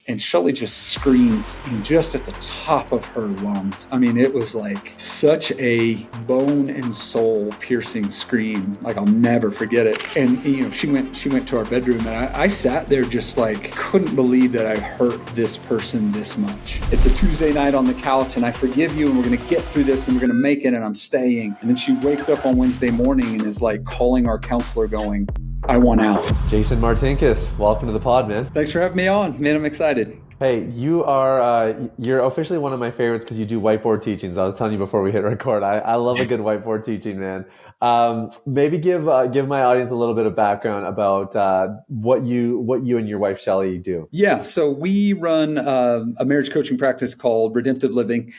and Shelley just screams just at the top of her lungs. I mean, it was like such a bone and soul piercing scream. Like, I'll never forget it. And, she went to our bedroom, and I sat there just like, couldn't believe that I hurt this person this much. It's a Tuesday night on the couch, and I forgive you, and we're going to get through this, and we're going to make it, and I'm staying. And then she wakes up on Wednesday morning and is like calling our counselor going, I want out. Jason Martinkus, welcome to the pod, man. Thanks for having me on, man. I'm excited. Hey, you're officially one of my favorites because you do whiteboard teachings. I was telling you before we hit record. I love a good whiteboard teaching, man. Maybe give my audience a little bit of background about what you and your wife Shelley do. Yeah, so we run a marriage coaching practice called Redemptive Living.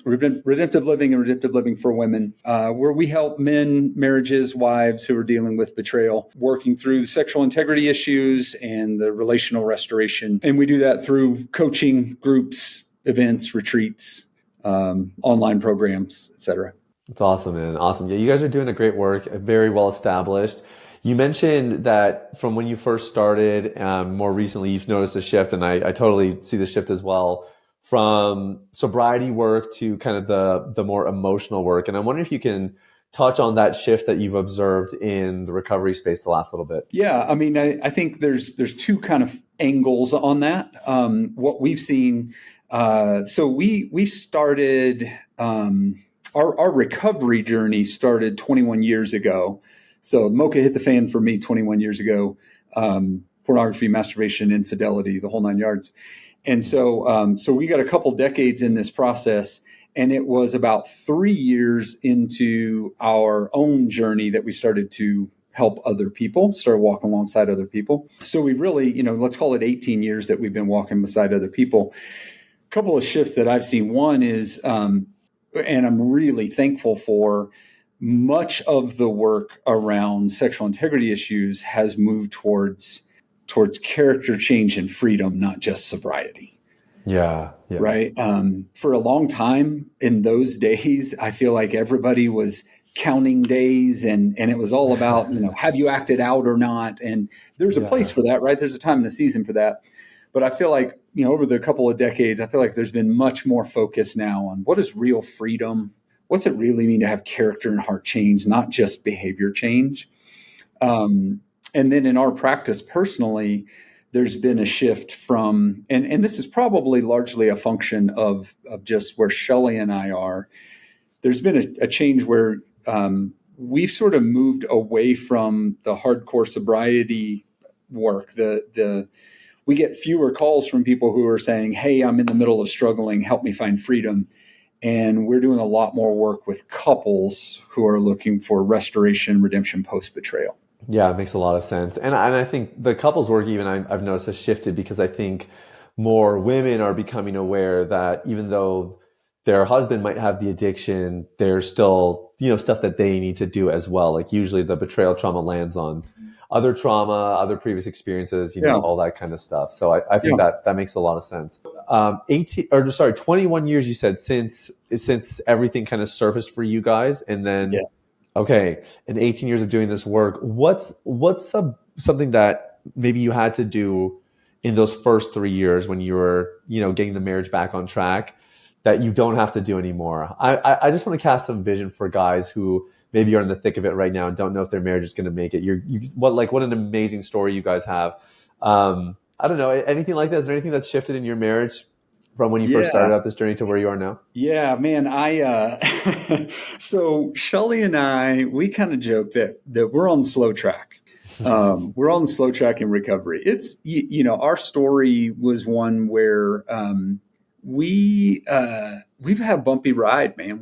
Redemptive Living and Redemptive Living for Women, where we help men, marriages, wives who are dealing with betrayal, working through the sexual integrity issues and the relational restoration. And we do that through coaching, groups, events, retreats, online programs, etc. That's awesome, man. Awesome. Yeah, you guys are doing a great work, very well established. You mentioned that from when you first started, more recently, you've noticed a shift, and I totally see the shift as well, from sobriety work to kind of the more emotional work. And I wonder if you can touch on that shift that you've observed in the recovery space the last little bit. Yeah, I mean, I think there's two kind of angles on that. What we've seen, so we started, our recovery journey started 21 years ago. So Mocha hit the fan for me 21 years ago, pornography, masturbation, infidelity, the whole nine yards. And so we got a couple decades in this process, and it was about 3 years into our own journey that we started to help other people, started walking alongside other people. So we really, let's call it 18 years that we've been walking beside other people. A couple of shifts that I've seen. One is, and I'm really thankful for, much of the work around sexual integrity issues has moved towards character change and freedom, not just sobriety. Yeah. Right. For a long time in those days, I feel like everybody was counting days and it was all about, have you acted out or not? And there's a place for that, right? There's a time and a season for that. But I feel like, over the couple of decades, I feel like there's been much more focus now on what is real freedom? What's it really mean to have character and heart change, not just behavior change? And then in our practice personally, there's been a shift from, and this is probably largely a function of just where Shelley and I are. There's been a change where we've sort of moved away from the hardcore sobriety work. We get fewer calls from people who are saying, hey, I'm in the middle of struggling, help me find freedom. And we're doing a lot more work with couples who are looking for restoration, redemption, post-betrayal. Yeah, it makes a lot of sense. And I think the couples work even I've noticed has shifted because I think more women are becoming aware that even though their husband might have the addiction, there's still, stuff that they need to do as well. Like usually the betrayal trauma lands on other trauma, other previous experiences, all that kind of stuff. So I think that makes a lot of sense. 21 years you said since everything kind of surfaced for you guys, and then okay, in 18 years of doing this work, what's something that maybe you had to do in those first 3 years when you were, getting the marriage back on track that you don't have to do anymore? I just want to cast some vision for guys who maybe are in the thick of it right now and don't know if their marriage is going to make it. What an amazing story you guys have. I don't know, anything like that? Is there anything that's shifted in your marriage from when you first started out this journey to where you are now? Yeah, man. So Shelley and I, we kind of joke that we're on the slow track. We're on the slow track in recovery. It's, our story was one where we've had a bumpy ride, man.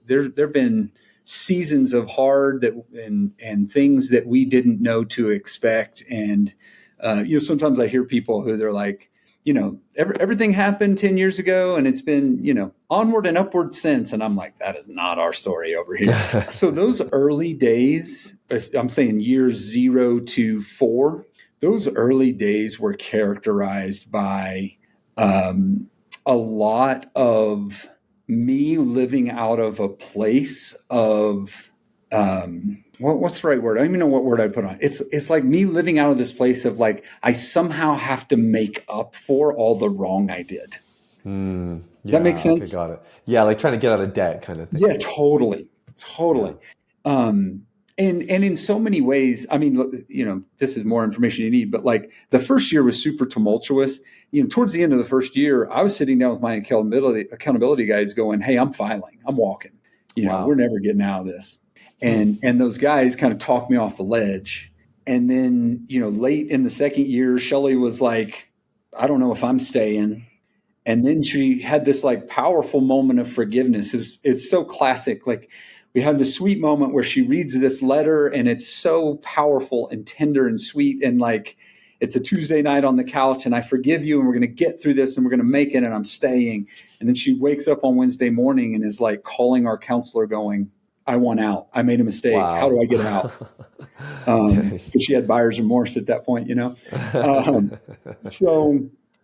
There've been seasons of hard and things that we didn't know to expect. And, sometimes I hear people who they're like, everything happened 10 years ago and it's been, onward and upward since. And I'm like, that is not our story over here. So those early days, I'm saying years 0 to 4, those early days were characterized by a lot of me living out of a place of what's the right word? I don't even know what word I put on it. It's like me living out of this place of like, I somehow have to make up for all the wrong I did. Does that make Yeah. Okay. sense? Got it. Yeah. Like trying to get out of debt kind of thing. Yeah, totally. Yeah. Totally. And in so many ways, I mean, this is more information you need, but like the first year was super tumultuous. Towards the end of the first year, I was sitting down with my accountability guys going, "Hey, I'm filing, I'm walking, we're Wow. never getting out of this." And those guys kind of talked me off the ledge. And then, late in the second year, Shelley was like, "I don't know if I'm staying." And then she had this like powerful moment of forgiveness. It's so classic. Like we had this sweet moment where she reads this letter and it's so powerful and tender and sweet. And like, it's a Tuesday night on the couch and I forgive you and we're going to get through this and we're going to make it and I'm staying. And then she wakes up on Wednesday morning and is like calling our counselor going, "I want out. I made a mistake. How do Wow. I get out?" Because she had buyer's remorse at that point,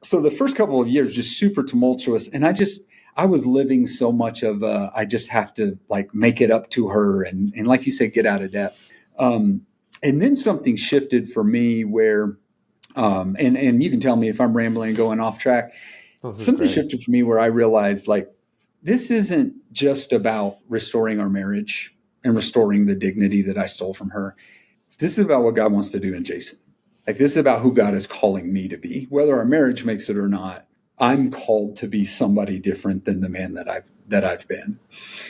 So the first couple of years just super tumultuous, and I was living so much of I just have to like make it up to her, and like you said, get out of debt. And then something shifted for me where, and you can tell me if I'm rambling and going off track. Oh, this is Something great. shifted for me where I realized like this isn't just about restoring our marriage and restoring the dignity that I stole from her. This is about what God wants to do in Jason. Like this is about who God is calling me to be, whether our marriage makes it or not. I'm called to be somebody different than the man that I've been.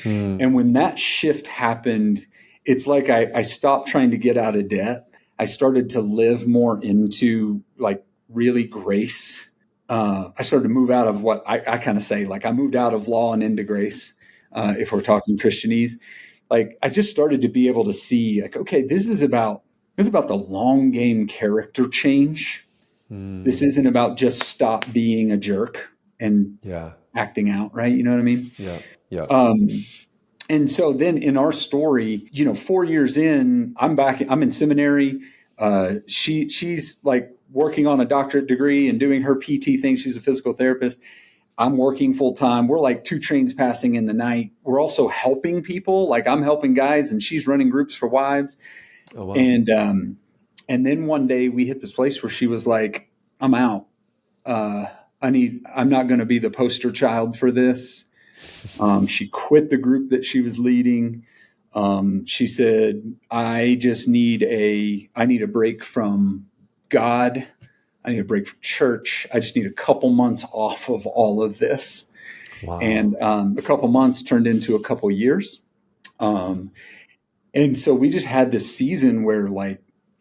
And when that shift happened, it's like I stopped trying to get out of debt. I started to live more into like really grace. I started to move out of what I kind of say, like I moved out of law and into grace. If we're talking Christianese, like I just started to be able to see like, okay, this is about the long game character change. This isn't about just stop being a jerk and Yeah. acting out, right? You know what I mean? Yeah. Yeah. And so then in our story, 4 years in, I'm in seminary. She's like working on a doctorate degree and doing her PT thing. She's a physical therapist. I'm working full time. We're like two trains passing in the night. We're also helping people. Like I'm helping guys and she's running groups for wives. Oh, wow. And then one day we hit this place where she was like, "I'm out. I'm not going to be the poster child for this." She quit the group that she was leading. She said, I need a break from God. I need a break from church. I just need a couple months off of all of this." Wow. And a couple months turned into a couple years. And so we just had this season where like,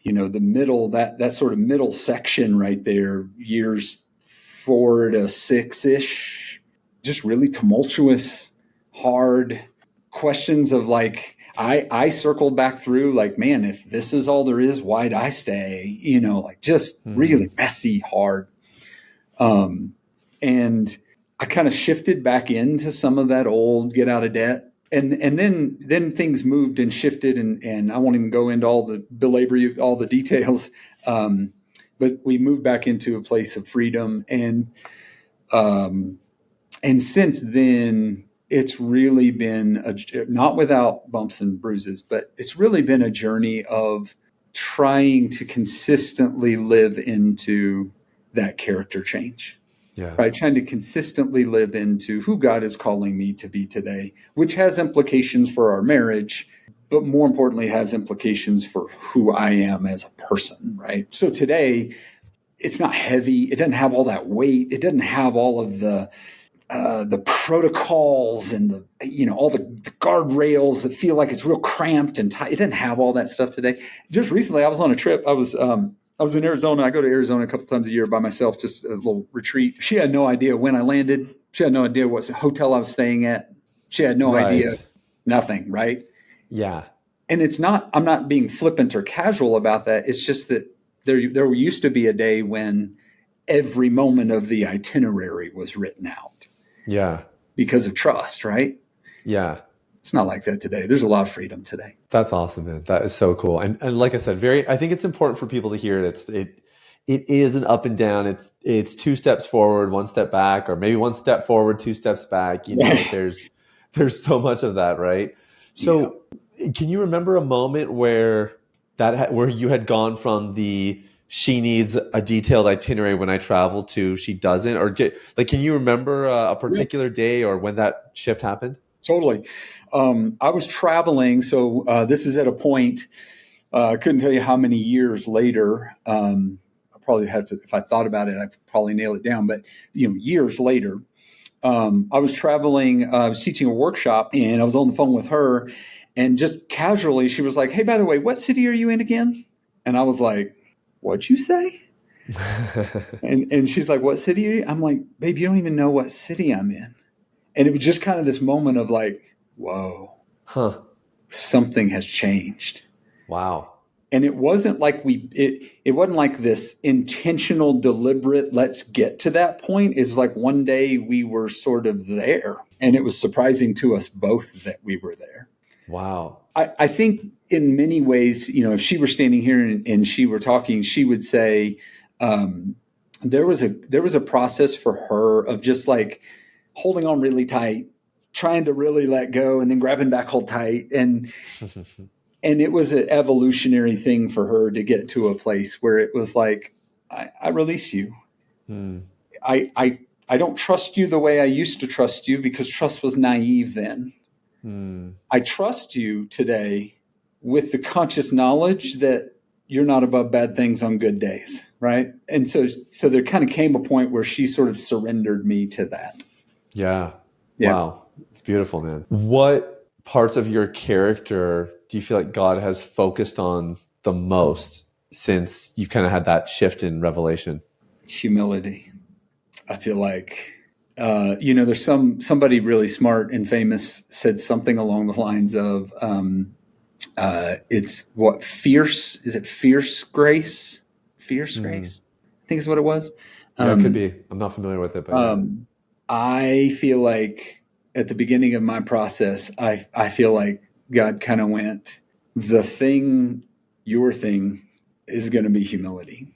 the middle, that sort of middle section right there, years 4 to 6-ish, just really tumultuous, hard questions of like, I circled back through like, man, if this is all there is, why'd I stay? Like just really messy, hard. And I kind of shifted back into some of that old get out of debt. And then things moved and shifted, and I won't even go into all the details. But we moved back into a place of freedom, and since then, it's really been not without bumps and bruises, but it's really been a journey of trying to consistently live into that character change. Yeah. Right, trying to consistently live into who God is calling me to be today, which has implications for our marriage, but more importantly, has implications for who I am as a person, right? So today, it's not heavy. It doesn't have all that weight. It doesn't have all of the protocols and all the guardrails that feel like it's real cramped and tight. It doesn't have all that stuff today. Just recently, I was on a trip. I was in Arizona. I go to Arizona a couple times a year by myself, just a little retreat. She had no idea when I landed. She had no idea what hotel I was staying at. She had no idea, nothing, right? Yeah. And I'm not being flippant or casual about that. It's just that there used to be a day when every moment of the itinerary was written out. Yeah. Because of trust, right? Yeah. It's not like that today. There's a lot of freedom today. That's awesome, man. That is so cool. And like I said, I think it's important for people to hear that it is an up and down. It's 2 steps forward, 1 step back, or maybe 1 step forward, 2 steps back. There's so much of that, right? So Can you remember a moment where where you had gone from the she needs a detailed itinerary when I travel to she doesn't, or can you remember a Yeah, particular day or when that shift happened? totally. I was traveling, so this is at a point. I couldn't tell you how many years later. I probably had to, if I thought about it, I'd probably nail it down. But years later, I was traveling. I was teaching a workshop, and I was on the phone with her, and just casually, she was like, "Hey, by the way, what city are you in again?" And I was like, "What'd you say?" And she's like, "What city are you?" I'm like, "Babe, you don't even know what city I'm in." And it was just kind of this moment of like, "Whoa, Huh. something has changed." Wow. And it wasn't like it wasn't like this intentional, deliberate, let's get to that point. It's like one day we were sort of there. And it was surprising to us both that we were there. Wow. I think in many ways, if she were standing here and she were talking, she would say, there was a process for her of just like holding on really tight, trying to really let go, and then grabbing back hold tight. And it was an evolutionary thing for her to get to a place where it was like, I release you. Hmm. I don't trust you the way I used to trust you, because trust was naive then. Hmm. I trust you today with the conscious knowledge that you're not above bad things on good days, right? And so there kind of came a point where she sort of surrendered me to that. Yeah. Yeah. Wow. It's beautiful, man. What parts of your character do you feel like God has focused on the most since you kind of had that shift in revelation? Humility. I feel like, there's somebody really smart and famous said something along the lines of, it's what fierce, is it fierce grace? Fierce Hmm. grace, I think is what it was. Yeah, it could Um, be. I'm not familiar with it, but yeah. I feel like at the beginning of my process, I feel like God kind of went, the thing, your thing is going to be humility.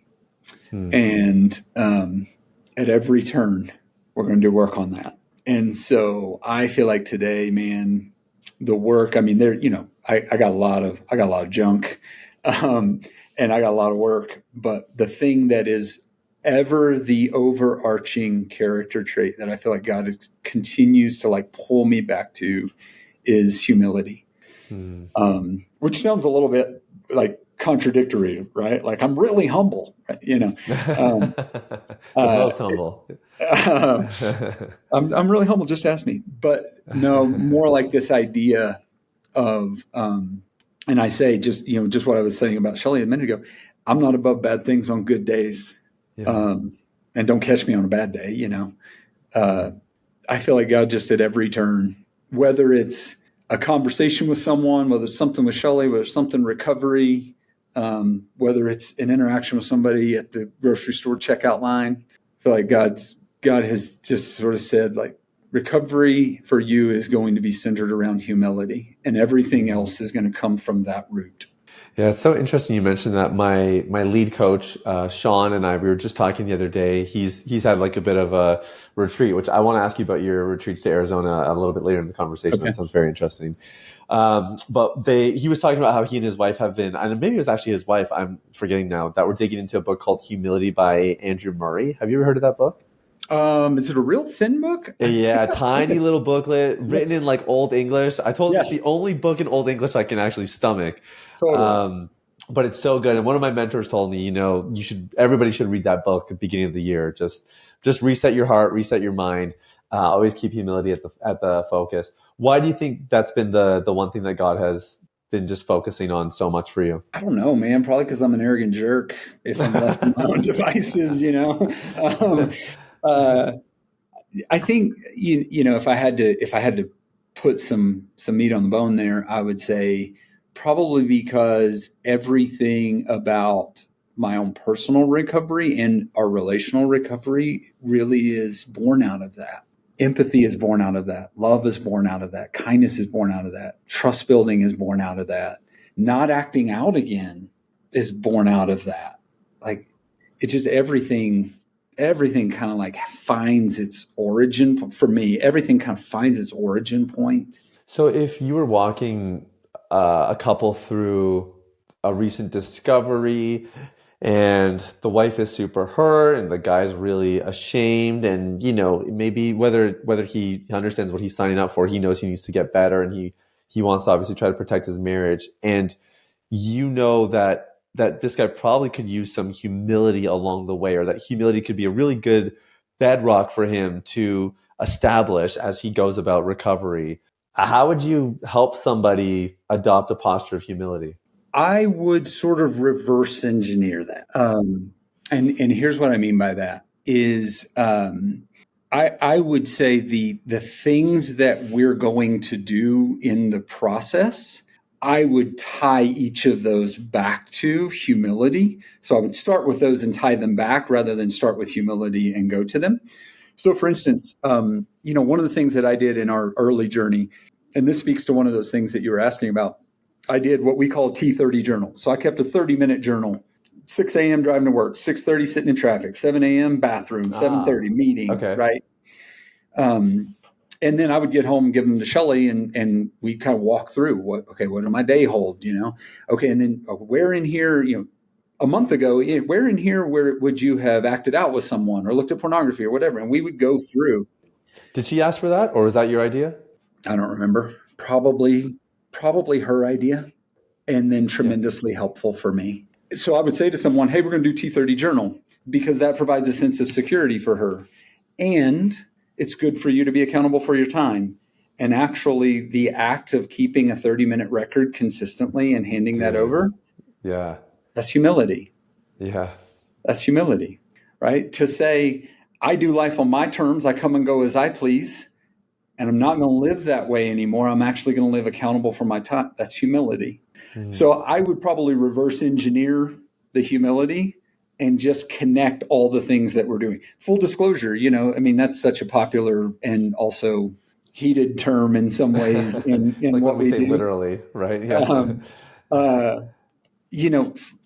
Hmm. And at every turn, we're going to do work on that. And so I feel like today, man, the work, I mean, I got I got a lot of junk, and I got a lot of work, but the thing that is ever the overarching character trait that I feel like continues to like pull me back to is humility. Hmm. Which sounds a little bit like contradictory, right? Like I'm really humble, right? Um, The uh, most humble. uh, I'm really humble. Just ask me. But no, more like this idea of, and I say just what I was saying about Shelley a minute ago. I'm not above bad things on good days, Yeah. um, and don't catch me on a bad day. Uh, I feel like God just at every turn, whether it's a conversation with someone, whether it's something with Shelley, whether it's something recovery, whether it's an interaction with somebody at the grocery store checkout line. I feel like God has just sort of said, like, recovery for you is going to be centered around humility, and everything Hmm. else is going to come from that root. Yeah, it's so interesting you mentioned that. My lead coach, Sean, and I, we were just talking the other day. He's had like a bit of a retreat, which I want to ask you about your retreats to Arizona a little bit later in the conversation. Okay. That sounds very interesting. But he was talking about how he and his wife have been, and maybe it was actually his wife, I'm forgetting now, that we're digging into a book called Humility by Andrew Murray. Have you ever heard of that book? Is it a real thin book? I Yeah, forgot. tiny Okay. little booklet written Yes. in like Old English. I told him it's the Yes. only book in Old English I can actually stomach. Totally. Um, but it's so good. And one of my mentors told me, everybody should read that book at the beginning of the year. Just reset your heart, reset your mind. Always keep humility at the focus. Why do you think that's been the one thing that God has been just focusing on so much for you? I don't know, man. Probably because I'm an arrogant jerk. If I'm left to my own devices. Um, uh, I think if I had to put some meat on the bone there, I would say probably because everything about my own personal recovery and our relational recovery really is born out of that. Empathy is born out of that. Love is born out of that. Kindness is born out of that. Trust building is born out of that. Not acting out again is born out of that. Like, it's just everything kind of like finds its origin for me. Everything kind of finds its origin point. So if you were walking a couple through a recent discovery, and the wife is super hurt, and the guy's really ashamed, and maybe whether he understands what he's signing up for, he knows he needs to get better, and he wants to obviously try to protect his marriage, and that this guy probably could use some humility along the way, or that humility could be a really good bedrock for him to establish as he goes about recovery. How would you help somebody adopt a posture of humility? I would sort of reverse engineer that. And here's what I mean by that is I would say the things that we're going to do in the process, I would tie each of those back to humility. So I would start with those and tie them back rather than start with humility and go to them. So for instance, one of the things that I did in our early journey, and this speaks to one of those things that you were asking about, I did what we call T30 journal. So I kept a 30-minute journal, 6 a.m. driving to work, 6:30 sitting in traffic, 7 a.m. bathroom, 7:30 meeting, okay. Right? And then I would get home and give them to Shelley, and we kind of walk through what did my day hold, Okay, and then where in here, a month ago, where in here would you have acted out with someone or looked at pornography or whatever? And we would go through. Did she ask for that, or was that your idea? I don't remember. Probably her idea, and then tremendously helpful for me. So I would say to someone, hey, we're going to do T30 journal, because that provides a sense of security for her. And it's good for you to be accountable for your time. And actually, the act of keeping a 30-minute record consistently and handing that over, that's humility. Yeah. That's humility, right? To say, I do life on my terms. I come and go as I please. And I'm not going to live that way anymore. I'm actually going to live accountable for my time. That's humility. Mm. So I would probably reverse engineer the humility and just connect all the things that we're doing. Full disclosure, that's such a popular and also heated term in some ways in like what we say do. Literally, right? Yeah.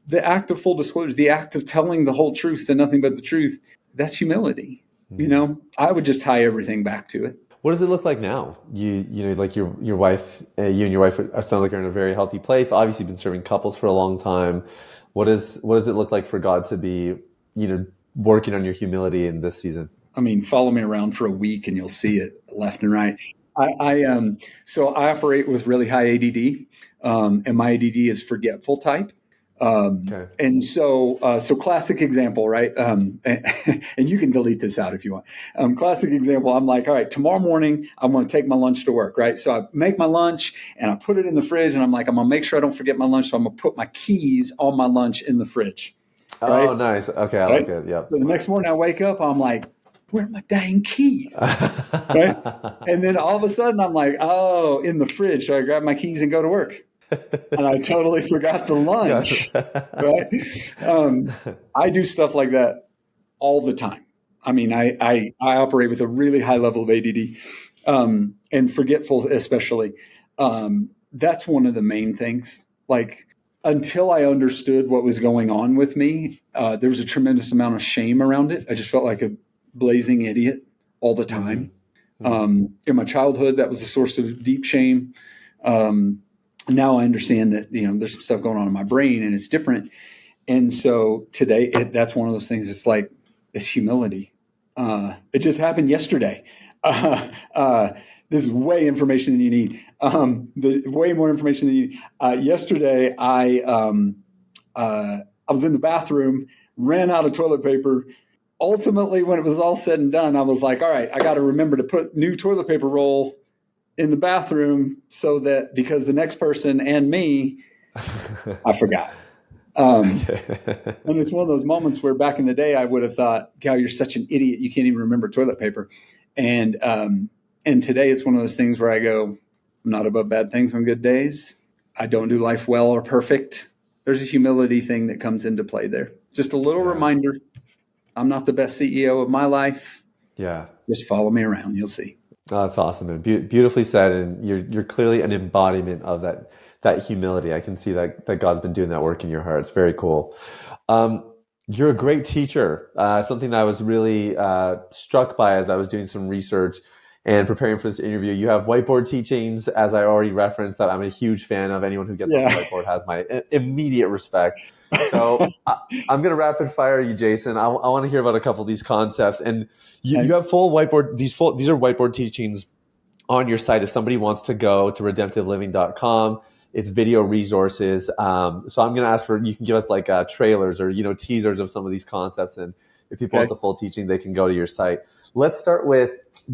The act of full disclosure, the act of telling the whole truth and nothing but the truth, that's humility. Mm. I would just tie everything back to it. What does it look like now? Like your wife, you and your wife sound like you're in a very healthy place. Obviously, you've been serving couples for a long time. What does it look like for God to be, working on your humility in this season? I mean, follow me around for a week and you'll see it left and right. So I operate with really high ADD, and my ADD is forgetful type. Okay. And so classic example, right? And you can delete this out if you want. Classic example. I'm like, all right, tomorrow morning, I'm going to take my lunch to work, right? So I make my lunch and I put it in the fridge, and I'm like, I'm going to make sure I don't forget my lunch. So I'm going to put my keys on my lunch in the fridge. Right? Oh, nice. Okay. I like it. Yeah. So the next morning I wake up, I'm like, where are my dang keys? Right? And then all of a sudden I'm like, oh, in the fridge. So I grab my keys and go to work. And I totally forgot the lunch, right? I do stuff like that all the time. I mean, I operate with a really high level of ADD, and forgetful especially. That's one of the main things. Like, until I understood what was going on with me, there was a tremendous amount of shame around it. I just felt like a blazing idiot all the time. Mm-hmm. In my childhood, that was a source of deep shame. Now I understand that, there's some stuff going on in my brain and it's different. And so today that's one of those things. It's like, it's humility. It just happened yesterday. This is way information than you need. Way more information than you need. Yesterday, I was in the bathroom, ran out of toilet paper. Ultimately, when it was all said and done, I was like, all right, I got to remember to put new toilet paper roll in the bathroom so that, because the next person and me, I forgot. And it's one of those moments where back in the day, I would have thought, Gal, you're such an idiot. You can't even remember toilet paper. And today it's one of those things where I go, I'm not above bad things on good days. I don't do life well or perfect. There's a humility thing that comes into play there. Just a little reminder. I'm not the best CEO of my life. Yeah. Just follow me around. You'll see. Oh, that's awesome, man. Beautifully said. And you're clearly an embodiment of that humility. I can see that God's been doing that work in your heart. It's very cool. You're a great teacher. Something that I was really struck by as I was doing some research and preparing for this interview. You have whiteboard teachings, as I already referenced, that I'm a huge fan of. Anyone who gets on the whiteboard has my immediate respect. So I'm going to rapid fire you, Jason. I want to hear about a couple of these concepts. And you have full whiteboard. These are whiteboard teachings on your site. If somebody wants to go to redemptiveliving.com, it's video resources. So I'm going to ask you can give us like trailers or, teasers of some of these concepts. And if people want the full teaching, they can go to your site. Let's start with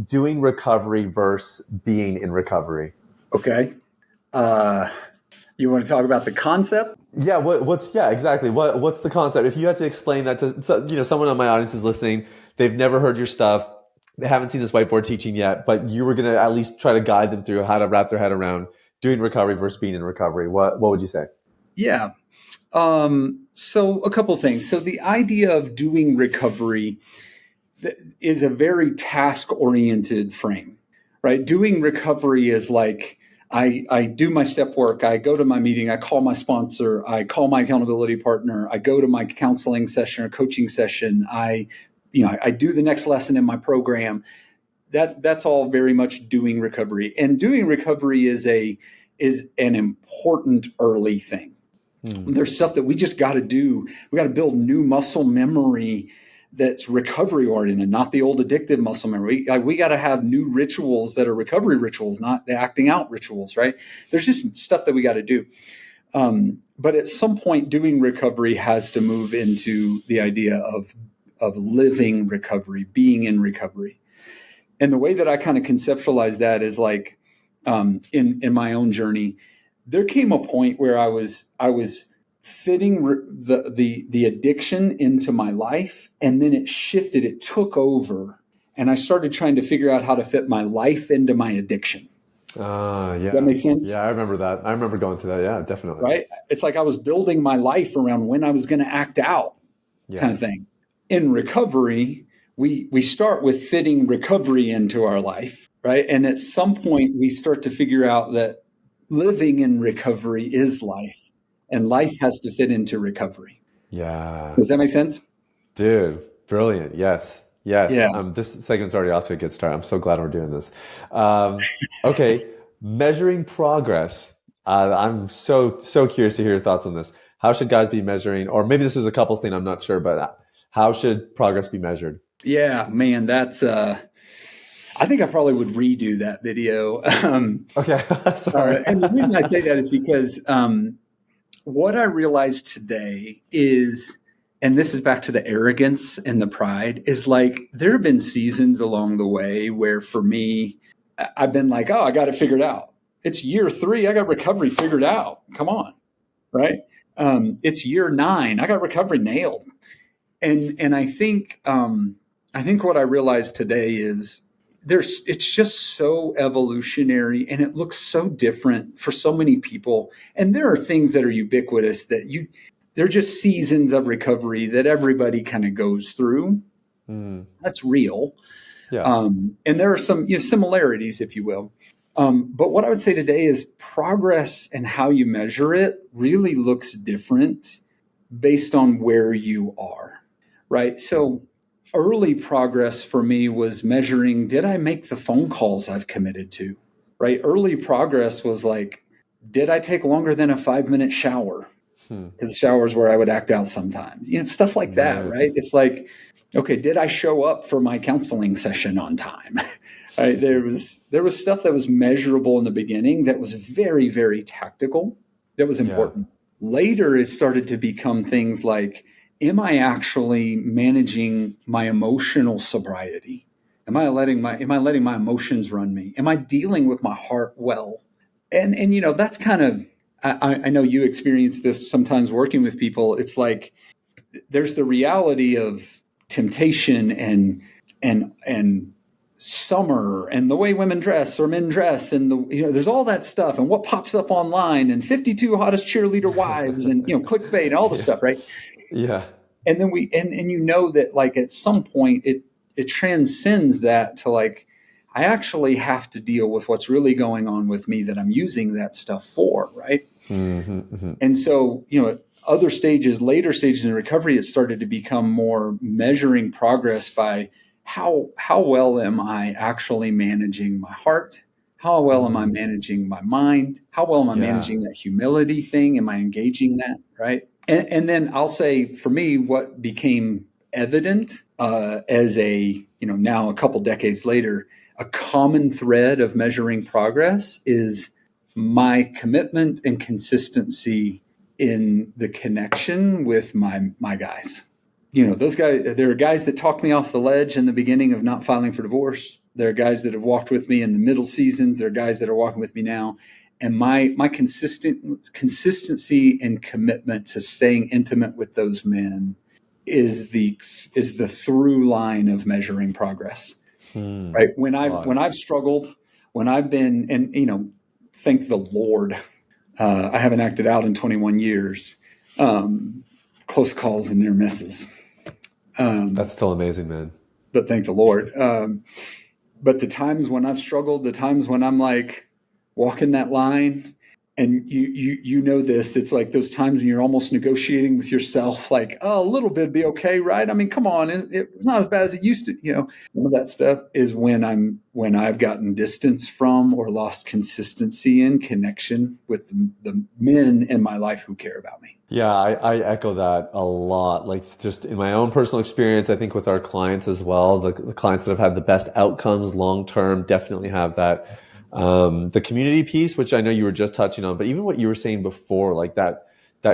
doing recovery versus being in recovery. Okay. You want to talk about the concept? Yeah. Exactly. What's the concept? If you had to explain that to, someone on my audience is listening, they've never heard your stuff. They haven't seen this whiteboard teaching yet, but you were going to at least try to guide them through how to wrap their head around doing recovery versus being in recovery. What would you say? Yeah. So a couple of things. So the idea of doing recovery is a very task-oriented frame, right? Doing recovery is like, I do my step work. I go to my meeting. I call my sponsor. I call my accountability partner. I go to my counseling session or coaching session. I do the next lesson in my program. That's all very much doing recovery. And doing recovery is an important early thing. There's stuff that we just got to do. We got to build new muscle memory that's recovery oriented, not the old addictive muscle memory. We got to have new rituals that are recovery rituals, not the acting out rituals, right? There's just stuff that we got to do. But at some point, doing recovery has to move into the idea of living recovery, being in recovery. And the way that I kind of conceptualize that is like in my own journey, there came a point where I was fitting the addiction into my life, and then it shifted, it took over, and I started trying to figure out how to fit my life into my addiction. Yeah. Does that make sense? Yeah, I remember that. I remember going through that. Yeah, definitely. Right? It's like I was building my life around when I was going to act out, kind of thing. In recovery, we start with fitting recovery into our life, right? And at some point, we start to figure out that living in recovery is life, and life has to fit into recovery. Yeah. Does that make sense? Dude, brilliant. Yes. Yeah. This segment's already off to a good start. I'm so glad we're doing this. Okay. Measuring progress. I'm so curious to hear your thoughts on this. How should guys be measuring, or maybe this is a couples thing, I'm not sure, but how should progress be measured? Yeah, man, that's I think I probably would redo that video. Okay. Sorry. And the reason I say that is because what I realized today is, and this is back to the arrogance and the pride, is like there have been seasons along the way where for me, I've been like, oh, I got it figured out. It's year 3. I got recovery figured out. Come on. Right. It's year 9. I got recovery nailed. And I think what I realized today is it's just so evolutionary, and it looks so different for so many people. And there are things that are ubiquitous that they're just seasons of recovery that everybody kind of goes through. That's real. Yeah. And there are some similarities, if you will. But what I would say today is progress and how you measure it really looks different based on where you are, right? So early progress for me was measuring, did I make the phone calls I've committed to, right? Early progress was like, did I take longer than a 5-minute shower? Because the shower is where I would act out sometimes, stuff like that, right? It's like, okay, did I show up for my counseling session on time? Right? There was stuff that was measurable in the beginning that was very, very tactical, that was important. Later, it started to become things like, am I actually managing my emotional sobriety? Am I letting my emotions run me? Am I dealing with my heart well? And that's kind of, I know you experience this sometimes working with people. It's like there's the reality of temptation and summer and the way women dress or men dress, and there's all that stuff and what pops up online and 52 hottest cheerleader wives and clickbait and all the stuff, right? Yeah. And then that like at some point it transcends that to like, I actually have to deal with what's really going on with me that I'm using that stuff for, right? And so, later stages in recovery, it started to become more measuring progress by how well am I actually managing my heart? How well am I managing my mind? How well am I Yeah. managing that humility thing? Am I engaging that? Right. And then I'll say for me, what became evident as now a couple decades later, a common thread of measuring progress is my commitment and consistency in the connection with my guys. Those guys, there are guys that talked me off the ledge in the beginning of not filing for divorce. There are guys that have walked with me in the middle seasons. There are guys that are walking with me now. And my consistency and commitment to staying intimate with those men is the through line of measuring progress. Right. When I've struggled, when I've been, and thank the Lord, I haven't acted out in 21 years. Close calls and near misses. That's still amazing, man. But thank the Lord. But the times when I've struggled, the times when I'm like walking that line, and you know this, it's like those times when you're almost negotiating with yourself, like, oh, a little bit be okay, right? I mean, come on, it's not as bad as it used to. Some of that stuff is when I've gotten distance from or lost consistency in connection with the men in my life who care about me. Yeah, I echo that a lot. Like just in my own personal experience, I think with our clients as well, the clients that have had the best outcomes long term definitely have that. The community piece, which I know you were just touching on, but even what you were saying before, like that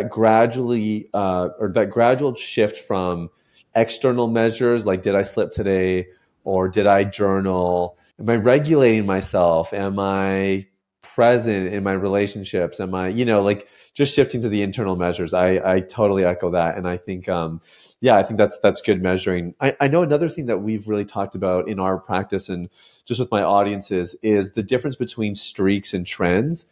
gradually or that gradual shift from external measures, like did I slip today or did I journal? Am I regulating myself? Am I present in my relationships? Am I, like just shifting to the internal measures? I totally echo that. And I think, I think that's good measuring. I know another thing that we've really talked about in our practice and just with my audiences is the difference between streaks and trends,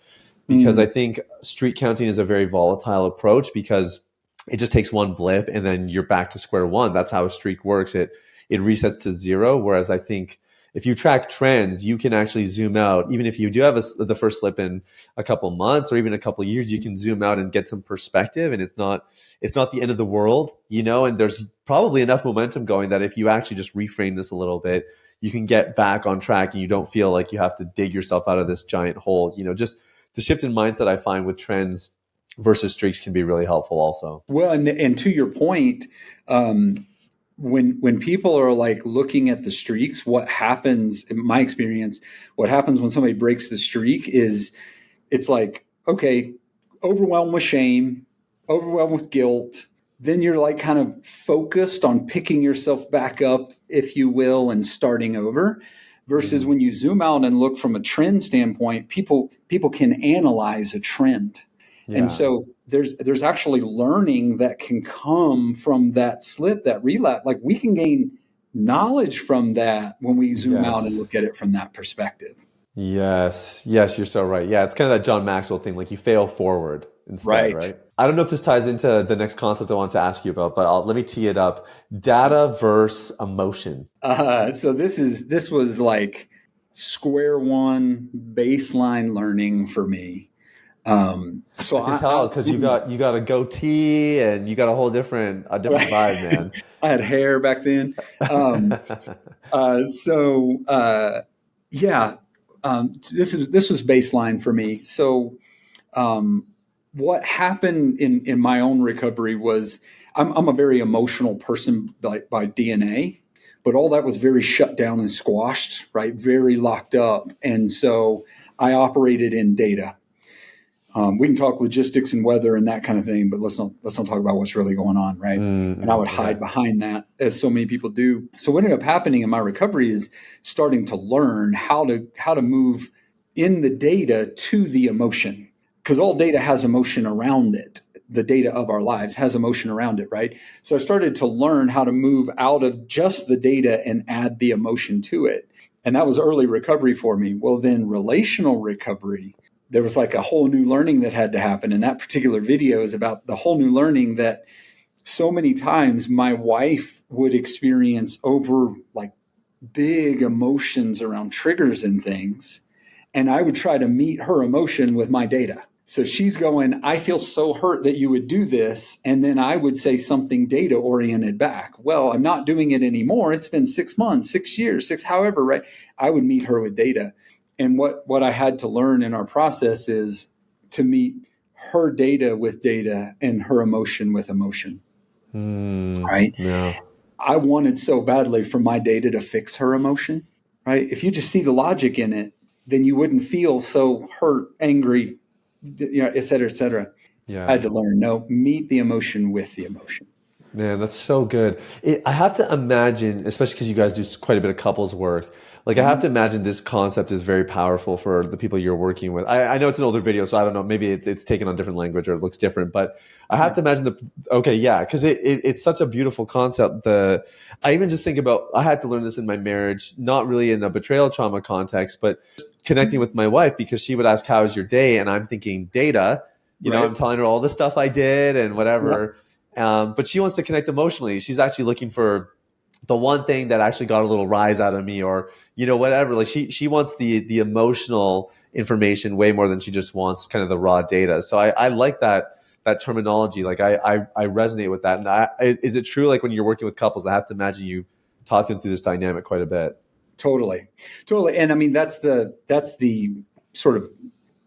because I think streak counting is a very volatile approach because it just takes one blip and then you're back to square one. That's how a streak works. It resets to zero. Whereas I think if you track trends, you can actually zoom out. Even if you do have the first slip in a couple months or even a couple years, you can zoom out and get some perspective. And it's not the end of the world, and there's probably enough momentum going that if you actually just reframe this a little bit, you can get back on track and you don't feel like you have to dig yourself out of this giant hole. Just the shift in mindset I find with trends versus streaks can be really helpful also. Well, and to your point, when people are like looking at the streaks, what happens in my experience, what happens when somebody breaks the streak is it's like, okay, overwhelmed with shame, overwhelmed with guilt. Then you're like kind of focused on picking yourself back up, if you will, and starting over. Versus when you zoom out and look from a trend standpoint, people can analyze a trend. Yeah. And so there's actually learning that can come from that slip, that relapse. Like we can gain knowledge from that when we zoom out and look at it from that perspective. Yes, you're so right. Yeah, it's kind of that John Maxwell thing, like you fail forward instead, right? I don't know if this ties into the next concept I want to ask you about, but let me tee it up. Data versus emotion. So this was like square one baseline learning for me. So I can tell because you got a goatee and you got a whole different vibe, man. I had hair back then. This was baseline for me. So what happened in my own recovery was I'm a very emotional person by DNA, but all that was very shut down and squashed, right? Very locked up. And so I operated in data. We can talk logistics and weather and that kind of thing, but let's not talk about what's really going on, right? And I would hide behind that, as so many people do. So what ended up happening in my recovery is starting to learn how to move in the data to the emotion, because all data has emotion around it. The data of our lives has emotion around it, right? So I started to learn how to move out of just the data and add the emotion to it. And that was early recovery for me. Well, then relational recovery, there was like a whole new learning that had to happen. And that particular video is about the whole new learning that so many times my wife would experience over like big emotions around triggers and things. And I would try to meet her emotion with my data. So she's going, I feel so hurt that you would do this. And then I would say something data oriented back. Well, I'm not doing it anymore. It's been 6 months, 6 years, however, right? I would meet her with data. And what I had to learn in our process is to meet her data with data and her emotion with emotion. Right. Yeah. I wanted so badly for my data to fix her emotion. Right. If you just see the logic in it, then you wouldn't feel so hurt, angry, et cetera, et cetera. Yeah. I had to learn, no, meet the emotion with the emotion. Man, that's so good. I have to imagine, especially because you guys do quite a bit of couples work, like I have to imagine this concept is very powerful for the people you're working with. I know it's an older video, so I don't know, maybe it's taken on different language or it looks different, but I have to imagine because it's such a beautiful concept. I even just think about, I had to learn this in my marriage, not really in a betrayal trauma context, but connecting with my wife, because she would ask, how's your day? And I'm thinking data, I'm telling her all the stuff I did and whatever. But she wants to connect emotionally. She's actually looking for the one thing that actually got a little rise out of me, or whatever. Like she wants the emotional information way more than she just wants kind of the raw data. So I like that terminology. Like I resonate with that. And is it true, like when you're working with couples, I have to imagine you talk them through this dynamic quite a bit? Totally. And I mean that's the sort of,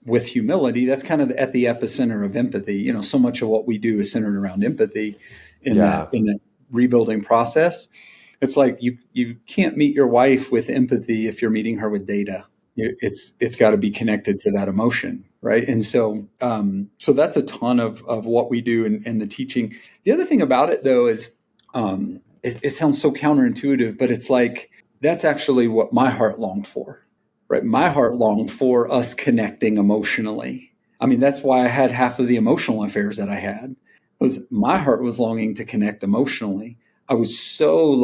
with humility, that's kind of at the epicenter of empathy. So much of what we do is centered around empathy in that rebuilding process. It's like you can't meet your wife with empathy if you're meeting her with data. It's got to be connected to that emotion, right? And so that's a ton of what we do in the teaching. The other thing about it, though, is it sounds so counterintuitive, but it's like that's actually what my heart longed for. Right. My heart longed for us connecting emotionally. I mean, that's why I had half of the emotional affairs that I had. Was my heart was longing to connect emotionally. I was so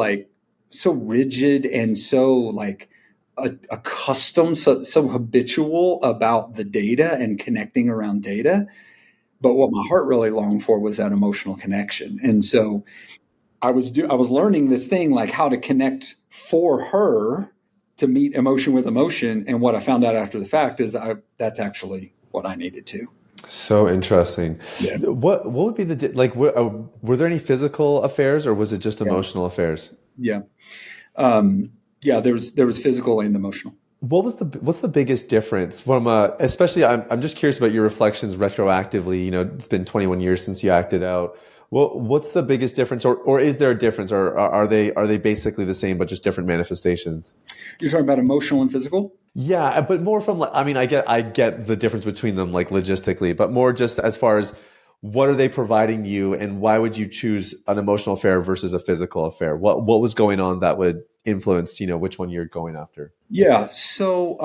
rigid and so accustomed, so habitual about the data and connecting around data. But what my heart really longed for was that emotional connection. And so I was learning this thing, like how to connect for her, to meet emotion with emotion. And what I found out after the fact is that's actually what I needed to. So interesting. Yeah. What would be were there any physical affairs, or was it just emotional affairs? Yeah. There was physical and emotional. What's the biggest difference from especially I'm just curious about your reflections retroactively. It's been 21 years since you acted out. What's the biggest difference, or is there a difference, or are they basically the same but just different manifestations? You're talking about emotional and physical? Yeah, but more from I get the difference between them, like logistically, but more just as far as what are they providing you, and why would you choose an emotional affair versus a physical affair? What was going on that would influence which one you're going after? Yeah, so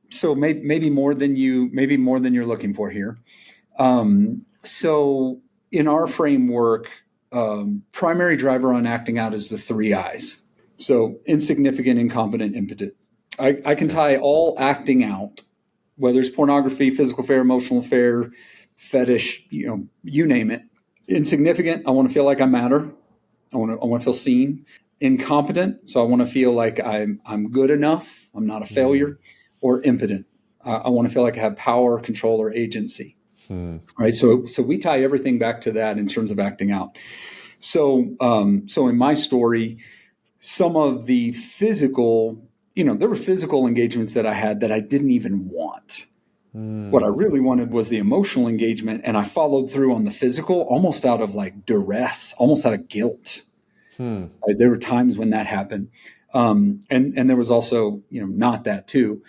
maybe more than you're looking for here. So in our framework, primary driver on acting out is the 3 I's. So insignificant, incompetent, impotent. I can tie all acting out, whether it's pornography, physical affair, emotional affair, fetish, you name it. Insignificant, I want to feel like I matter. I want to feel seen. Incompetent, so I want to feel like I'm good enough. I'm not a failure. Or impotent, I want to feel like I have power, control, or agency. Right. So we tie everything back to that in terms of acting out. So in my story, some of the physical, there were physical engagements that I had that I didn't even want. What I really wanted was the emotional engagement, and I followed through on the physical almost out of duress, almost out of guilt. Right? There were times when that happened. And there was also, not that too.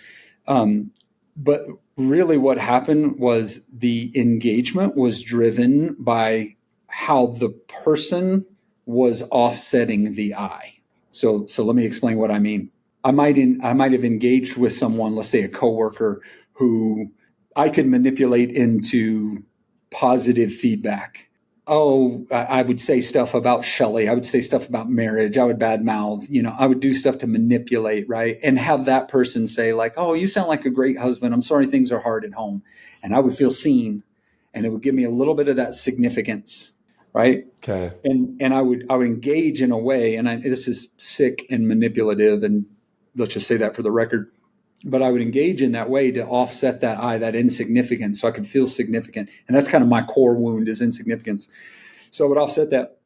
But really what happened was the engagement was driven by how the person was offsetting the I. So let me explain what I mean. I might have engaged with someone, let's say a coworker, who I could manipulate into positive feedback. Oh, I would say stuff about Shelley. I would say stuff about marriage. I would badmouth, I would do stuff to manipulate, right? And have that person say oh, you sound like a great husband. I'm sorry things are hard at home. And I would feel seen, and it would give me a little bit of that significance, right? Okay. And I would engage in a way, and this is sick and manipulative, and let's just say that for the record. but I would engage in that way to offset that insignificance, so I could feel significant. And that's kind of my core wound, is insignificance. So I would offset that.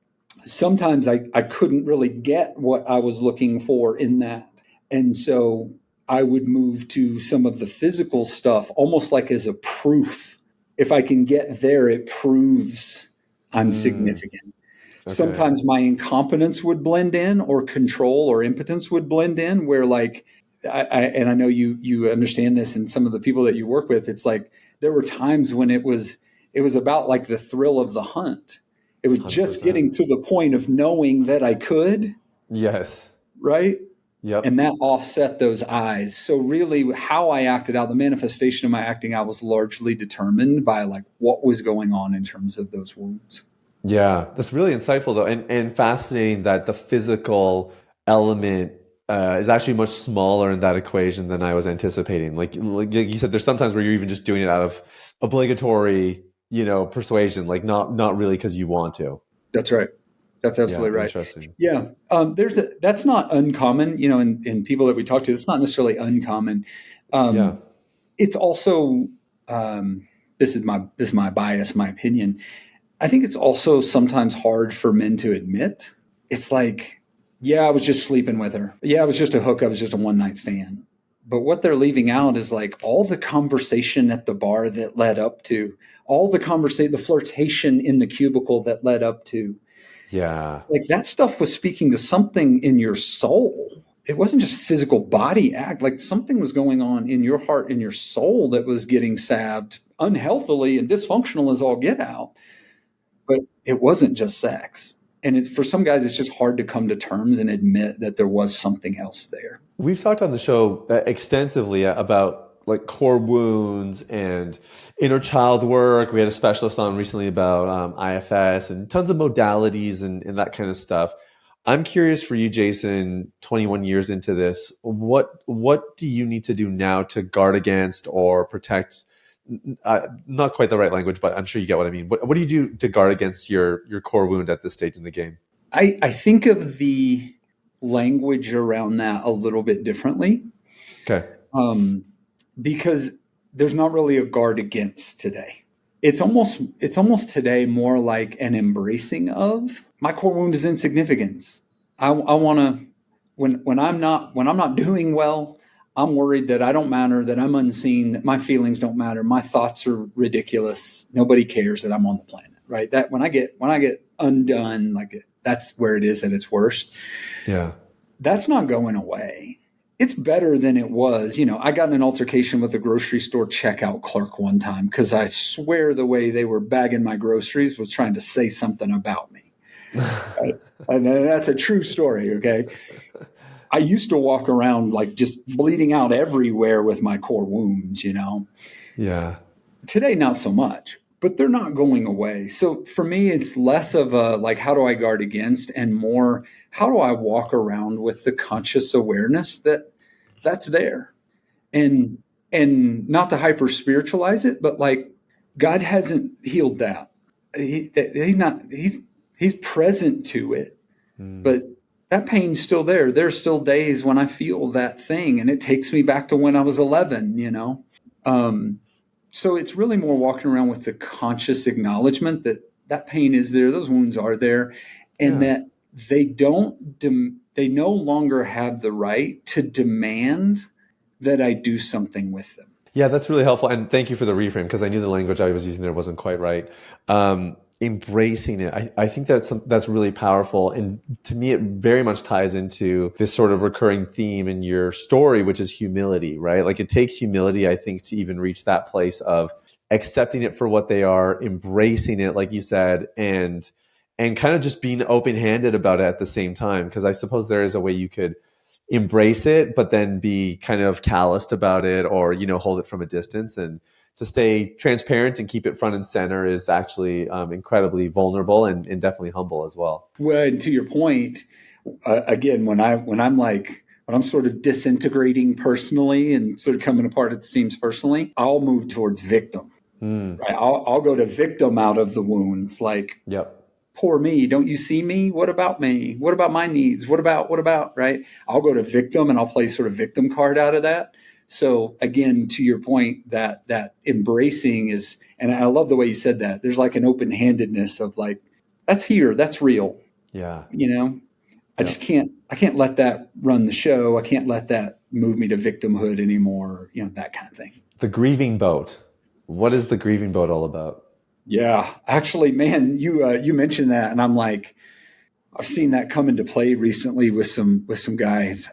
Sometimes I couldn't really get what I was looking for in that. And so I would move to some of the physical stuff, almost like as a proof. If I can get there, it proves I'm significant. Okay. Sometimes my incompetence would blend in, or control or impotence would blend in, where like, and I know you understand this, and some of the people that you work with, it's like there were times when it was about like the thrill of the hunt. It was 100%. just getting to the point of knowing that I could. Yes. Right. Yep. And that offset those eyes. So really how I acted out, the manifestation of my acting out, was largely determined by like what was going on in terms of those wounds. Yeah, that's really insightful though, and fascinating that the physical element is actually much smaller in that equation than I was anticipating. Like you said, there's sometimes where you're even just doing it out of obligatory, persuasion, like not really because you want to. That's right. That's absolutely right. Interesting. Yeah. That's not uncommon, in people that we talk to. It's not necessarily uncommon. It's also, this is my bias, my opinion. I think it's also sometimes hard for men to admit. It's like, yeah, I was just sleeping with her. Yeah, it was just a hook. I was just a one night stand. But what they're leaving out is like all the conversation at the bar that led up to, all the conversation, the flirtation in the cubicle that led up to. Yeah. Like that stuff was speaking to something in your soul. It wasn't just physical body act. Like something was going on in your heart, in your soul, that was getting salved unhealthily and dysfunctional as all get out. But it wasn't just sex. And for some guys, it's just hard to come to terms and admit that there was something else there. We've talked on the show extensively about like core wounds and inner child work. We had a specialist on recently about IFS and tons of modalities and that kind of stuff. I'm curious for you, Jason, 21 years into this, what do you need to do now to guard against or protect? Not quite the right language, but I'm sure you get what I mean. What do you do to guard against your core wound at this stage in the game? I think of the language around that a little bit differently. Okay. Because there's not really a guard against today. It's almost today more like an embracing of my core wound is insignificance. I want to, when I'm not doing well, I'm worried that I don't matter, that I'm unseen, that my feelings don't matter, my thoughts are ridiculous. Nobody cares that I'm on the planet, right? That when I get undone, like that's where it is at its worst. Yeah. That's not going away. It's better than it was. I got in an altercation with a grocery store checkout clerk one time because I swear the way they were bagging my groceries was trying to say something about me. Right? And that's a true story, okay? I used to walk around like just bleeding out everywhere with my core wounds, Yeah. Today, not so much, but they're not going away. So for me, it's less of a like, how do I guard against, and more, how do I walk around with the conscious awareness that that's there, and not to hyper spiritualize it, but like God hasn't healed that. He's present to it, but that pain's still there. There's still days when I feel that thing, and it takes me back to when I was 11, So it's really more walking around with the conscious acknowledgement that that pain is there, those wounds are there, and that they no longer have the right to demand that I do something with them. Yeah, that's really helpful. And thank you for the reframe, because I knew the language I was using there wasn't quite right. Embracing it, I think that's really powerful. And to me, it very much ties into this sort of recurring theme in your story, which is humility, right? Like it takes humility, I think, to even reach that place of accepting it for what they are, embracing it, like you said, and kind of just being open-handed about it at the same time. Because I suppose there is a way you could embrace it, but then be kind of calloused about it, or, hold it from a distance. And to stay transparent and keep it front and center is actually incredibly vulnerable and definitely humble as well. Well, and to your point, again, when I'm sort of disintegrating personally and sort of coming apart at the seams personally, I'll move towards victim. Right? I'll go to victim out of the wounds. Like, poor me, don't you see me? What about me? What about my needs? What about, right? I'll go to victim and I'll play sort of victim card out of that. So again, to your point, that embracing is, and I love the way you said that. There's like an open-handedness of like, that's here, that's real. Yeah. I just I can't let that run the show. I can't let that move me to victimhood anymore, that kind of thing. The grieving boat. What is the grieving boat all about? Yeah, actually, man, you mentioned that, and I'm like, I've seen that come into play recently with some guys.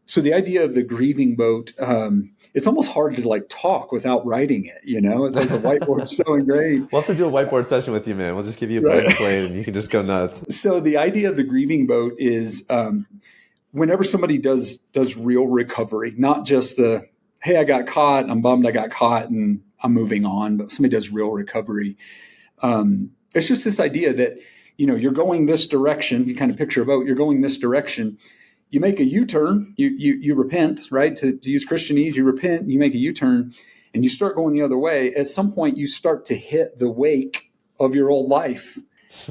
So the idea of the grieving boat, it's almost hard to like talk without writing it. It's like the whiteboard's so ingrained. We'll have to do a whiteboard session with you, man. We'll just give you a Right. blank slate and you can just go nuts. So the idea of the grieving boat is whenever somebody does real recovery, not just the, hey, I got caught, I'm bummed I got caught and I'm moving on, but somebody does real recovery. It's just this idea that, you're going this direction. You kind of picture a boat, you're going this direction. You make a U-turn, you repent, right? To use Christianese, you repent, you make a U-turn, and you start going the other way. At some point, you start to hit the wake of your old life,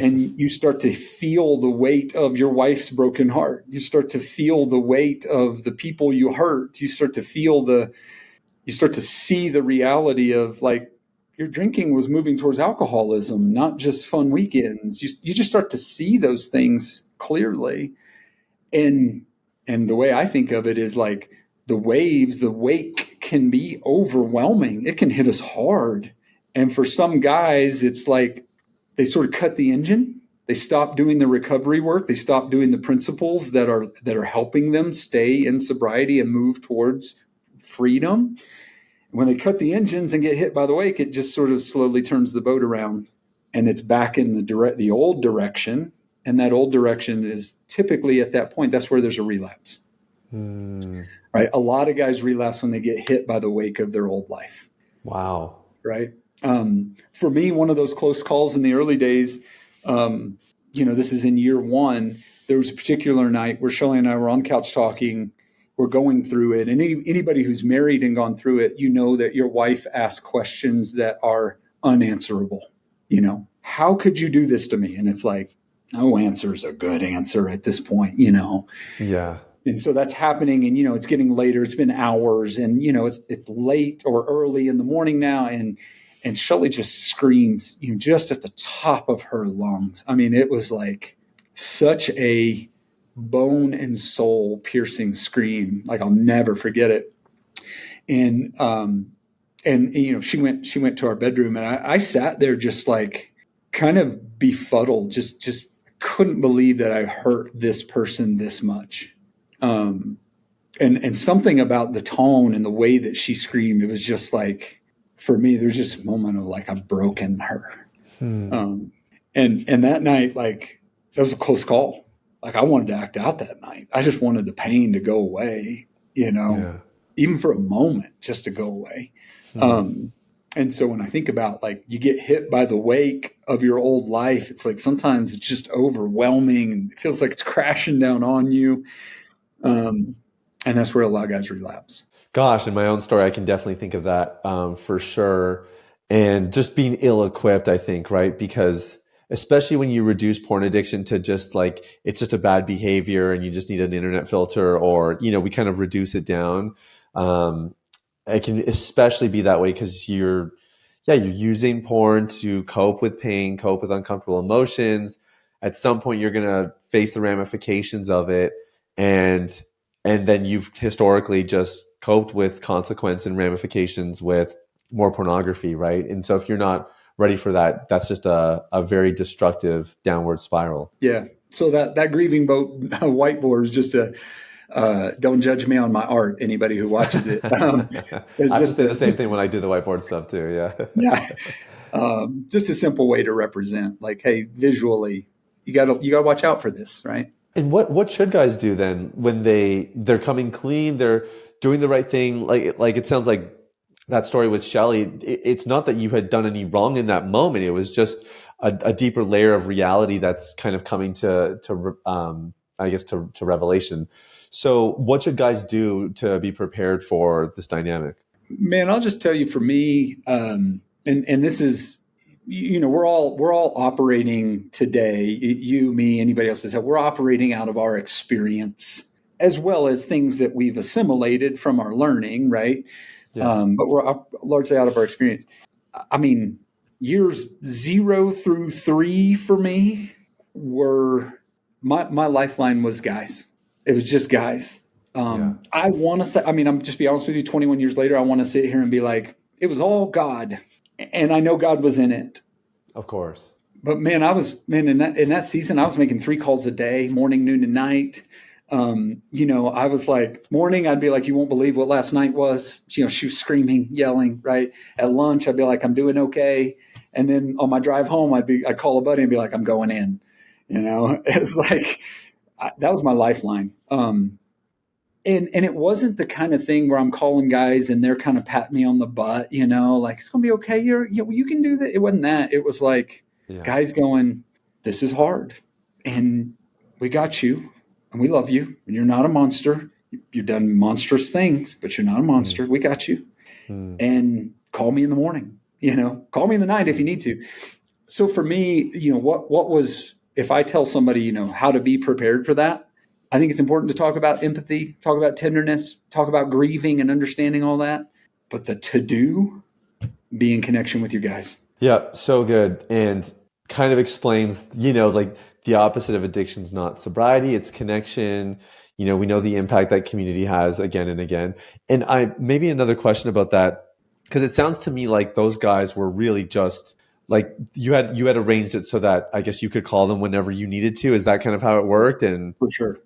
and you start to feel the weight of your wife's broken heart. You start to feel the weight of the people you hurt. You start to see the reality of like, your drinking was moving towards alcoholism, not just fun weekends. You just start to see those things clearly. And the way I think of it is like the wake can be overwhelming. It can hit us hard. And for some guys, it's like they sort of cut the engine. They stop doing the recovery work. They stop doing the principles that are helping them stay in sobriety and move towards freedom. When they cut the engines and get hit by the wake, it just sort of slowly turns the boat around, and it's back in the old direction. And that old direction is typically at that point, that's where there's a relapse. Right? A lot of guys relapse when they get hit by the wake of their old life. Wow. Right? For me, one of those close calls in the early days, this is in year one. There was a particular night where Shelley and I were on the couch talking. We're going through it. And anybody who's married and gone through it, that your wife asks questions that are unanswerable. How could you do this to me? And it's like, no answer is a good answer at this point, Yeah. And so that's happening. And, it's getting later. It's been hours and, it's late or early in the morning now. And Shelley just screams, just at the top of her lungs. I mean, it was like such a bone and soul piercing scream. Like I'll never forget it. And she went to our bedroom, and I sat there just like kind of befuddled, just couldn't believe that I hurt this person this much. And something about the tone and the way that she screamed, it was just like, for me, there's just a moment of like, I've broken her. And that night, like, that was a close call. Like I wanted to act out that night. I just wanted the pain to go away, even for a moment, just to go away. And so when I think about like you get hit by the wake of your old life, it's like sometimes it's just overwhelming and it feels like it's crashing down on you. And that's where a lot of guys relapse. Gosh, in my own story, I can definitely think of that for sure. And just being ill-equipped, I think, right? Because especially when you reduce porn addiction to just like, it's just a bad behavior and you just need an internet filter, or, we kind of reduce it down. It can especially be that way because you're using porn to cope with pain, cope with uncomfortable emotions. At some point, you're going to face the ramifications of it. And then you've historically just coped with consequence and ramifications with more pornography, right? And so if you're not ready for that, that's just a very destructive downward spiral. Yeah. So that grieving boat whiteboard is just don't judge me on my art, anybody who watches it. I just say the same thing when I do the whiteboard stuff too. Yeah. Yeah. Just a simple way to represent, like, hey, visually, you gotta watch out for this, right? And what should guys do then when they're coming clean, they're doing the right thing? Like it sounds like that story with Shelley, it's not that you had done any wrong in that moment. It was just a deeper layer of reality that's kind of coming to revelation. So what should guys do to be prepared for this dynamic? Man, I'll just tell you, for me, and this is, we're all operating today. You, me, anybody else we're operating out of our experience as well as things that we've assimilated from our learning, right? But we're largely out of our experience. I mean, years 0 through 3 for me were my lifeline was guys. It was just guys. I want to say, I mean, I'm just be honest with you, 21 years later, I want to sit here and be like, it was all God. And I know God was in it. Of course. But man, in that season, I was making 3 calls a day, morning, noon, and night. I was like, morning, I'd be like, you won't believe what last night was. She was screaming, yelling, right? At lunch, I'd be like, I'm doing okay. And then on my drive home, I'd call a buddy and be like, I'm going in. It's like, that was my lifeline. And it wasn't the kind of thing where I'm calling guys and they're kind of patting me on the butt, like, it's going to be okay. You can do that. It wasn't that. It was like guys going, this is hard and we got you and we love you and you're not a monster. You've done monstrous things, but you're not a monster. We got you. And call me in the morning, call me in the night if you need to. So for me, what was, if I tell somebody, how to be prepared for that, I think it's important to talk about empathy, talk about tenderness, talk about grieving and understanding all that. But the to-do, be in connection with you guys. Yeah, so good. And kind of explains, like the opposite of addiction is not sobriety, it's connection. We know the impact that community has again and again. And maybe another question about that, because it sounds to me like those guys were really just like you had arranged it so that I guess you could call them whenever you needed to. Is that kind of how it worked? And for sure.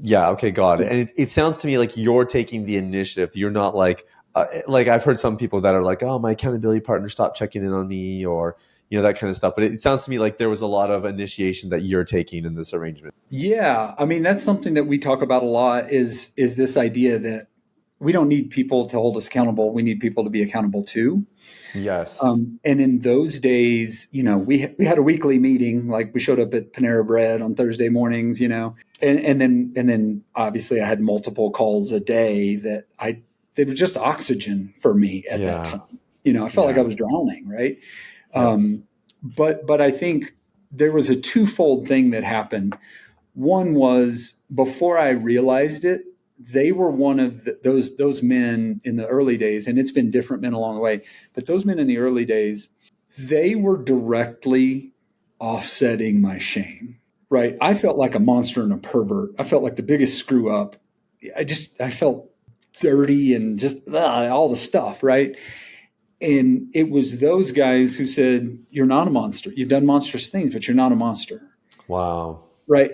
Yeah. Okay. Got it. And it sounds to me like you're taking the initiative. You're not like I've heard some people that are like, oh, my accountability partner stopped checking in on me, or, that kind of stuff. But it sounds to me like there was a lot of initiation that you're taking in this arrangement. Yeah. I mean, that's something that we talk about a lot is this idea that we don't need people to hold us accountable. We need people to be accountable too. Yes. And in those days, we had a weekly meeting, like we showed up at Panera Bread on Thursday mornings, and then obviously I had multiple calls a day they were just oxygen for me at that time. I felt like I was drowning. Right. But I think there was a twofold thing that happened. One was before I realized it, they were one of those men in the early days, and it's been different men along the way, but those men in the early days, they were directly offsetting my shame, right? I felt like a monster and a pervert. I felt like the biggest screw up. I felt dirty and just all the stuff, right? And it was those guys who said, you're not a monster. You've done monstrous things, but you're not a monster. Wow. Right.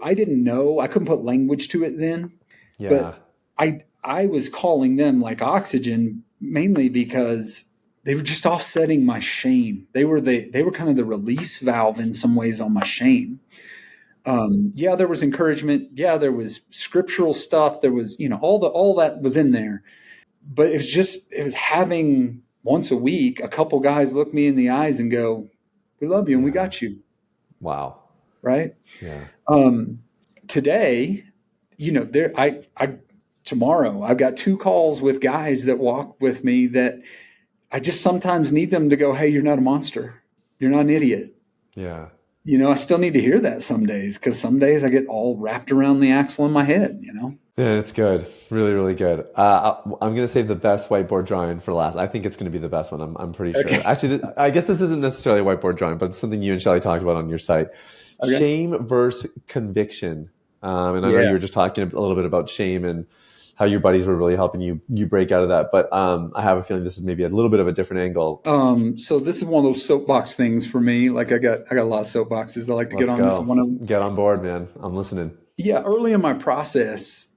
I didn't know. I couldn't put language to it then. Yeah. But I was calling them like oxygen mainly because they were just offsetting my shame. They were kind of the release valve in some ways on my shame. There was encouragement. Yeah, there was scriptural stuff. There was, all that was in there. But it was having once a week, a couple guys look me in the eyes and go, we love you and we got you. Wow. Right. Yeah. Today, tomorrow I've got 2 calls with guys that walk with me that I just sometimes need them to go, hey, you're not a monster. You're not an idiot. Yeah. I still need to hear that some days, because some days I get all wrapped around the axle in my head, Yeah, it's good. Really, really good. I'm going to save the best whiteboard drawing for last. I think it's going to be the best one. I'm pretty sure. Okay. Actually, I guess this isn't necessarily a whiteboard drawing, but it's something you and Shelly talked about on your site. Okay. Shame versus conviction. And I know you were just talking a little bit about shame and how your buddies were really helping you break out of that. But I have a feeling this is maybe a little bit of a different angle. So this is one of those soapbox things for me. Like I got a lot of soapboxes I like to get on. This one. Get on board, man. I'm listening. Yeah, early in my process,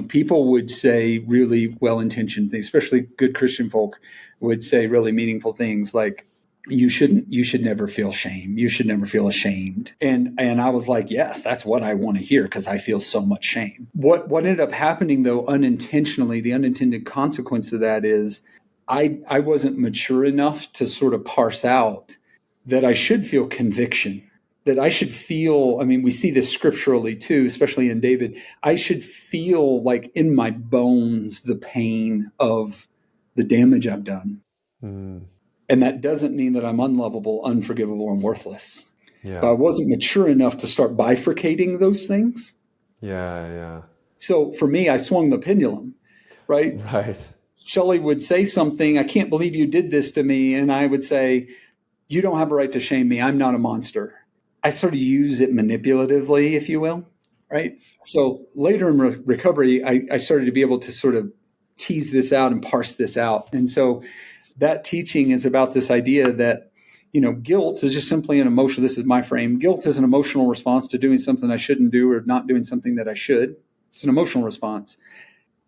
people would say really well-intentioned things, especially good Christian folk would say really meaningful things like, you should never feel shame. You should never feel ashamed. And I was like, yes, that's what I want to hear, because I feel so much shame. What ended up happening though, unintentionally, the unintended consequence of that is I wasn't mature enough to sort of parse out that I should feel conviction, that I should feel, we see this scripturally too, especially in David, I should feel like in my bones the pain of the damage I've done. Mm. And that doesn't mean that I'm unlovable, unforgivable, and worthless. Yeah. But I wasn't mature enough to start bifurcating those things. Yeah. So for me, I swung the pendulum, right? Right. Shelley would say something, I can't believe you did this to me. And I would say, you don't have a right to shame me. I'm not a monster. I sort of use it manipulatively, if you will, right? So later in recovery, I started to be able to sort of tease this out and parse this out. And so that teaching is about this idea that, guilt is just simply an emotion. This is my frame. Guilt is an emotional response to doing something I shouldn't do or not doing something that I should. It's an emotional response.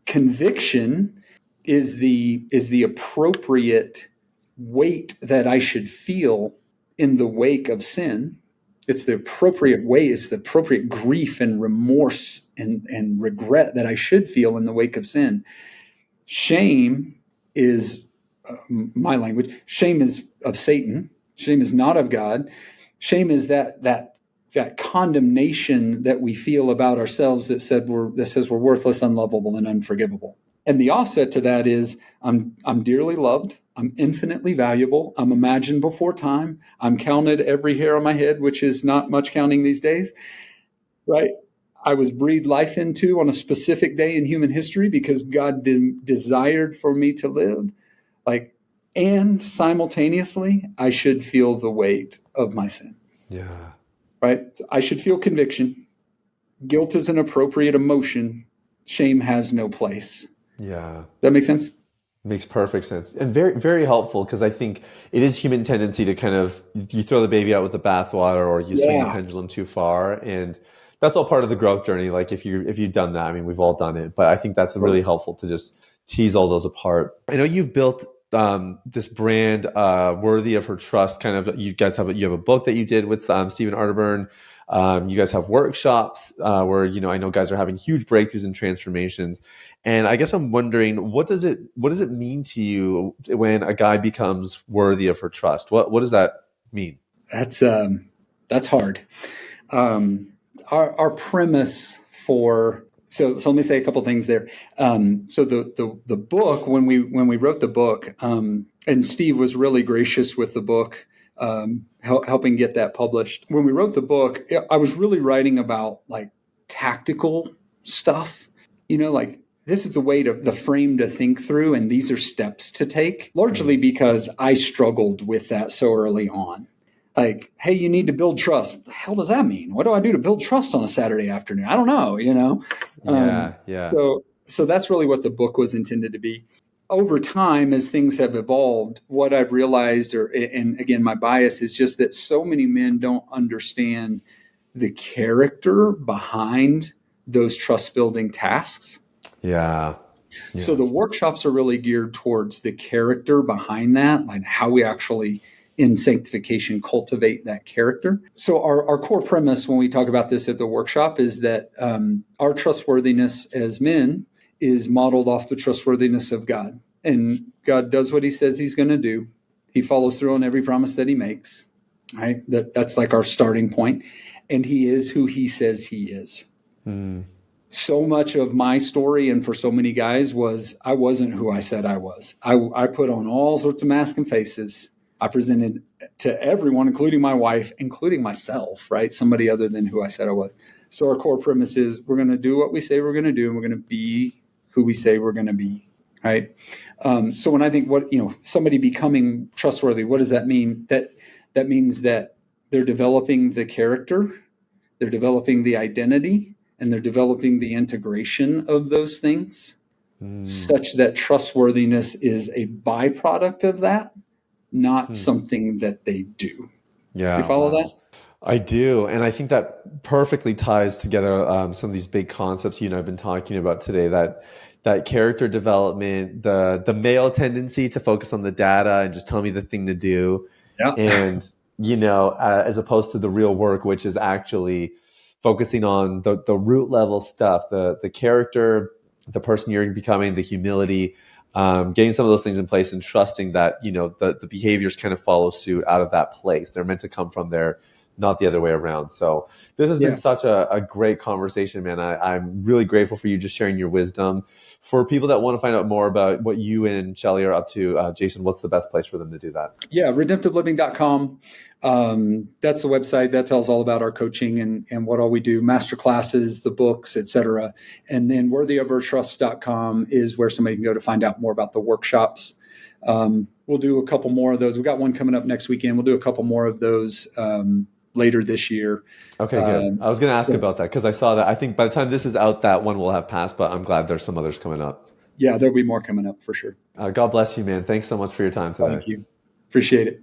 Conviction is the appropriate weight that I should feel in the wake of sin. It's the appropriate weight. It's the appropriate grief and remorse and regret that I should feel in the wake of sin. Shame is my language. Shame is of Satan. Shame is not of God. Shame is that condemnation that we feel about ourselves that says we're worthless, unlovable, and unforgivable. And the offset to that is I'm dearly loved. I'm infinitely valuable. I'm imagined before time. I'm counted every hair on my head, which is not much counting these days, right? I was breathed life into on a specific day in human history because God desired for me to live. And simultaneously, I should feel the weight of my sin. Yeah. Right? So I should feel conviction. Guilt is an appropriate emotion. Shame has no place. Yeah. Does that make sense? Makes perfect sense, and very, very helpful, because I think it is human tendency to kind of, you throw the baby out with the bathwater, or you swing the pendulum too far, and that's all part of the growth journey. Like if you've done that, I mean, we've all done it, but I think that's really helpful to just tease all those apart. I know you've built this brand worthy of her trust. Kind of, you have a book that you did with Stephen Arterburn. You guys have workshops where, I know guys are having huge breakthroughs and transformations. And I guess I'm wondering, what does it mean to you when a guy becomes worthy of her trust? What does that mean? That's hard. Our premise for so let me say a couple things there. So the book, when we wrote the book, and Steve was really gracious with the book, helping get that published. When we wrote the book, I was really writing about like tactical stuff, like this is the frame to think through, and these are steps to take, largely because I struggled with that so early on. Like, hey, you need to build trust. What the hell does that mean? What do I do to build trust on a Saturday afternoon? I don't know, Yeah. So that's really what the book was intended to be. Over time, as things have evolved, what I've realized, and again, my bias is just that so many men don't understand the character behind those trust building tasks. Yeah. So the workshops are really geared towards the character behind that, like how we actually in sanctification cultivate that character. So our core premise when we talk about this at the workshop is that our trustworthiness as men is modeled off the trustworthiness of God. And God does what he says he's going to do. He follows through on every promise that he makes. Right? That's like our starting point. And he is who he says he is. So much of my story, and for so many guys, was I wasn't who I said I was. I put on all sorts of masks and faces. I presented to everyone, including my wife, including myself, right? Somebody other than who I said I was. So our core premise is we're going to do what we say we're going to do, and we're going to be who we say we're going to be, right? So when I think somebody becoming trustworthy, what does that mean? That means that they're developing the character, they're developing the identity, and they're developing the integration of those things such that trustworthiness is a byproduct of that, not something that they do. Yeah. You follow that? I do. And I think that perfectly ties together some of these big concepts you and I have been talking about today, that character development, the male tendency to focus on the data and just tell me the thing to do. Yeah. And, as opposed to the real work, which is actually focusing on the root level stuff, the character, the person you're becoming, the humility, getting some of those things in place and trusting that, the behaviors kind of follow suit out of that place. They're meant to come from there not the other way around. So this has been such a great conversation, man. I'm really grateful for you just sharing your wisdom. For people that want to find out more about what you and Shelly are up to, Jason, what's the best place for them to do that? Yeah, redemptiveliving.com. That's the website that tells all about our coaching and what all we do, master classes, the books, etc. And then worthyofourtrust.com is where somebody can go to find out more about the workshops. We'll do a couple more of those. We've got one coming up next weekend. We'll do a couple more of those later this year. Okay, good. I was going to ask about that because I saw that. I think by the time this is out, that one will have passed, but I'm glad there's some others coming up. Yeah, there'll be more coming up for sure. God bless you, man. Thanks so much for your time today. Thank you. Appreciate it.